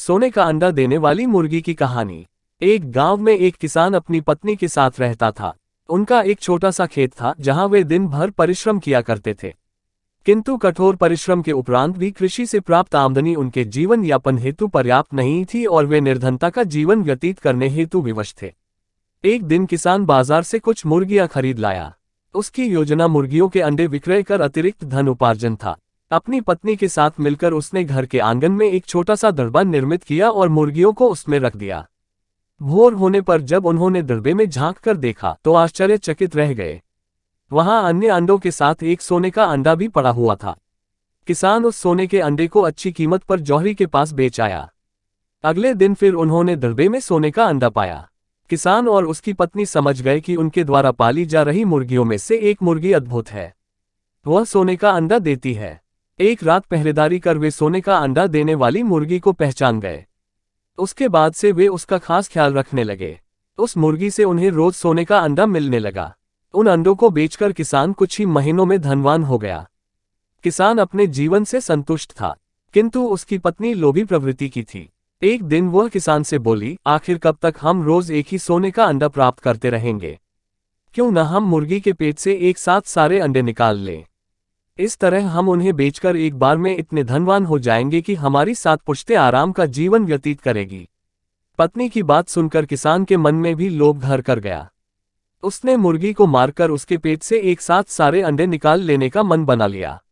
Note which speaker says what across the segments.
Speaker 1: सोने का अंडा देने वाली मुर्गी की कहानी। एक गांव में एक किसान अपनी पत्नी के साथ रहता था। उनका एक छोटा सा खेत था जहां वे दिन भर परिश्रम किया करते थे। किंतु कठोर परिश्रम के उपरांत भी कृषि से प्राप्त आमदनी उनके जीवन यापन हेतु पर्याप्त नहीं थी और वे निर्धनता का जीवन व्यतीत करने हेतु विवश थे। एक दिन किसान बाजार से कुछ मुर्गियां खरीद लाया। उसकी योजना मुर्गियों के अंडे विक्रय कर अतिरिक्त धन उपार्जन था। अपनी पत्नी के साथ मिलकर उसने घर के आंगन में एक छोटा सा दड़बा निर्मित किया और मुर्गियों को उसमें रख दिया। भोर होने पर जब उन्होंने दड़बे में झांक कर देखा तो आश्चर्यचकित रह गए। वहां अन्य अंडों के साथ एक सोने का अंडा भी पड़ा हुआ था। किसान उस सोने के अंडे को अच्छी कीमत पर जौहरी के पास बेच आया। अगले दिन फिर उन्होंने दड़बे में सोने का अंडा पाया। किसान और उसकी पत्नी समझ गए कि उनके द्वारा पाली जा रही मुर्गियों में से एक मुर्गी अद्भुत है। वह सोने का अंडा देती है। एक रात पहरेदारी कर वे सोने का अंडा देने वाली मुर्गी को पहचान गए। उसके बाद से वे उसका खास ख्याल रखने लगे। उस मुर्गी से उन्हें रोज सोने का अंडा मिलने लगा। उन अंडों को बेचकर किसान कुछ ही महीनों में धनवान हो गया। किसान अपने जीवन से संतुष्ट था, किंतु उसकी पत्नी लोभी प्रवृत्ति की थी। एक दिन वह किसान से बोली, आखिर कब तक हम रोज एक ही सोने का अंडा प्राप्त करते रहेंगे? क्यों न हम मुर्गी के पेट से एक साथ सारे अंडे निकाल लें। इस तरह हम उन्हें बेचकर एक बार में इतने धनवान हो जाएंगे कि हमारी 7 पुश्तें आराम का जीवन व्यतीत करेगी। पत्नी की बात सुनकर किसान के मन में भी लोभ घर कर गया। उसने मुर्गी को मारकर उसके पेट से एक साथ सारे अंडे निकाल लेने का मन बना लिया।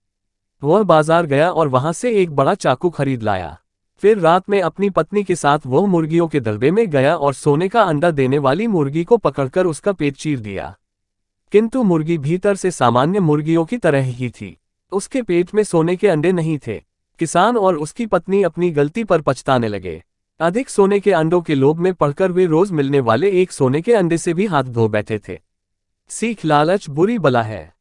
Speaker 1: वह बाजार गया और वहां से एक बड़ा चाकू खरीद लाया। फिर रात में अपनी पत्नी के साथ वह मुर्गियों के दड़बे में गया और सोने का अंडा देने वाली मुर्गी को पकड़कर उसका पेट चीर दिया। किंतु मुर्गी भीतर से सामान्य मुर्गियों की तरह ही थी। उसके पेट में सोने के अंडे नहीं थे। किसान और उसकी पत्नी अपनी गलती पर पछताने लगे। अधिक सोने के अंडों के लोभ में पड़कर वे रोज मिलने वाले एक सोने के अंडे से भी हाथ धो बैठे थे। सीख, लालच बुरी बला है।